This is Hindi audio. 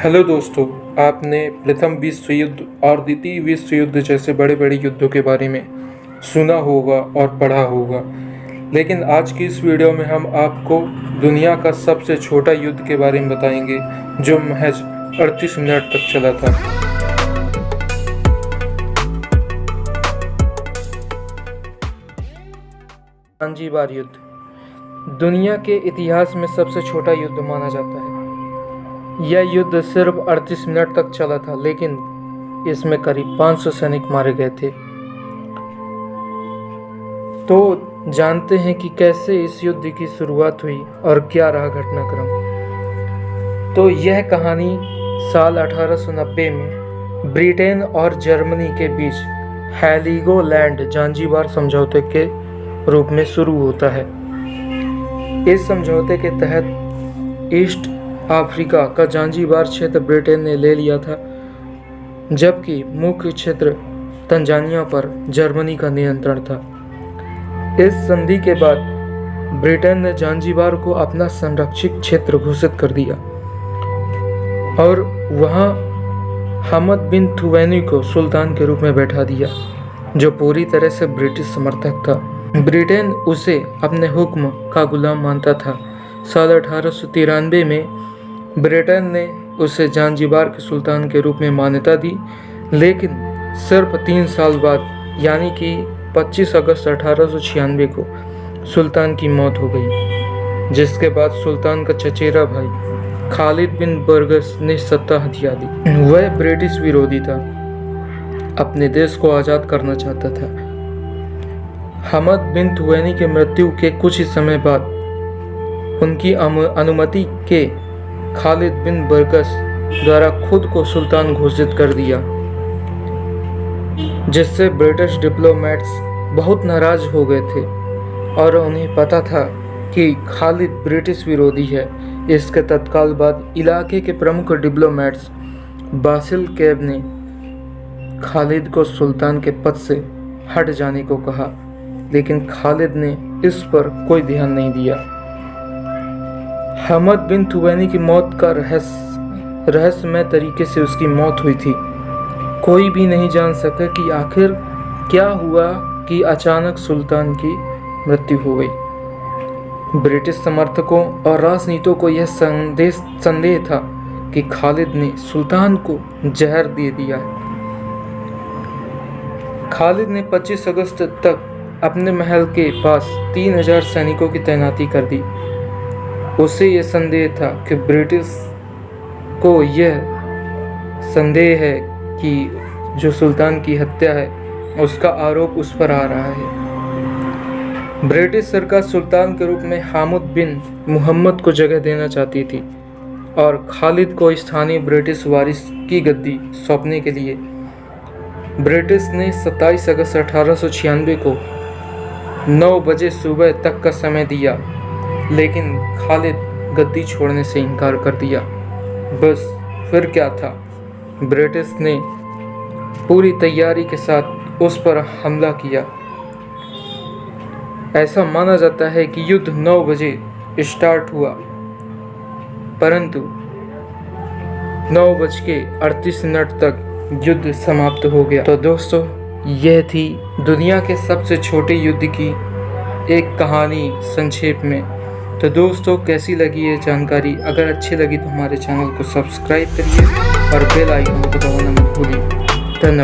हेलो दोस्तों, आपने प्रथम विश्व युद्ध और द्वितीय विश्व युद्ध जैसे बड़े बड़े युद्धों के बारे में सुना होगा और पढ़ा होगा, लेकिन आज की इस वीडियो में हम आपको दुनिया का सबसे छोटा युद्ध के बारे में बताएंगे जो महज 38 मिनट तक चला था। जांजीबार युद्ध दुनिया के इतिहास में सबसे छोटा युद्ध माना जाता है। यह युद्ध सिर्फ 38 मिनट तक चला था, लेकिन इसमें करीब 500 सैनिक मारे गए थे। तो जानते हैं कि कैसे इस युद्ध की शुरुआत हुई और क्या रहा घटनाक्रम। तो यह कहानी साल 1890 में ब्रिटेन और जर्मनी के बीच हेलिगोलैंड जांजीबार समझौते के रूप में शुरू होता है। इस समझौते के तहत ईस्ट अफ्रीका का जांजीबार क्षेत्र ब्रिटेन ने ले लिया था, जबकि मुख्य क्षेत्र तंजानिया पर जर्मनी का नियंत्रण था। इस संधि के बाद ब्रिटेन ने जांजीबार को अपना संरक्षित क्षेत्र घोषित कर दिया और वहां हमद बिन तुवैनी को सुल्तान के रूप में बैठा दिया, जो पूरी तरह से ब्रिटिश समर्थक था। ब्रिटेन उसे अपने हुक्म का गुलाम मानता था। साल 1893 में ब्रिटेन ने उसे जांजीबार के सुल्तान के रूप में मान्यता दी, लेकिन सिर्फ 3 साल बाद यानी कि 25 अगस्त 1896 को सुल्तान की मौत हो गई, जिसके बाद सुल्तान का चचेरा भाई खालिद बिन बरगस ने सत्ता हथिया ली। वह ब्रिटिश विरोधी था, अपने देश को आज़ाद करना चाहता था। हमद बिन तुवैनी के मृत्यु के कुछ ही समय बाद उनकी अनुमति के खालिद बिन बरगस द्वारा खुद को सुल्तान घोषित कर दिया, जिससे ब्रिटिश डिप्लोमेट्स बहुत नाराज हो गए थे और उन्हें पता था कि खालिद ब्रिटिश विरोधी है। इसके तत्काल बाद इलाके के प्रमुख डिप्लोमेट्स बासिल कैब ने खालिद को सुल्तान के पद से हट जाने को कहा, लेकिन खालिद ने इस पर कोई ध्यान नहीं दिया। हमद बिन तुवैनी की मौत का रहस्यमय तरीके से उसकी मौत हुई थी। कोई भी नहीं जान सका कि आखिर क्या हुआ कि अचानक सुल्तान की मृत्यु हो गई। ब्रिटिश समर्थकों और राजनीतिकों को यह संदेह था कि खालिद ने सुल्तान को जहर दे दिया है। खालिद ने 25 अगस्त तक अपने महल के पास 3000 सैनिकों की तैनाती कर दी। उसे यह संदेह था कि ब्रिटिश को यह संदेह है कि जो सुल्तान की हत्या है उसका आरोप उस पर आ रहा है। ब्रिटिश सरकार सुल्तान के रूप में हामिद बिन मुहम्मद को जगह देना चाहती थी और खालिद को स्थानीय ब्रिटिश वारिस की गद्दी सौंपने के लिए ब्रिटिश ने 27 अगस्त 1896 को 9 बजे सुबह तक का समय दिया, लेकिन खालिद गद्दी छोड़ने से इनकार कर दिया। बस फिर क्या था, ब्रिटिश ने पूरी तैयारी के साथ उस पर हमला किया। ऐसा माना जाता है कि युद्ध 9 बजे स्टार्ट हुआ, परंतु 9:38 तक युद्ध समाप्त हो गया। तो दोस्तों, यह थी दुनिया के सबसे छोटे युद्ध की एक कहानी संक्षेप में। तो दोस्तों, कैसी लगी ये जानकारी? अगर अच्छी लगी तो हमारे चैनल को सब्सक्राइब करिए और बेल आइकन को दबाना मत भूलिए। धन्यवाद।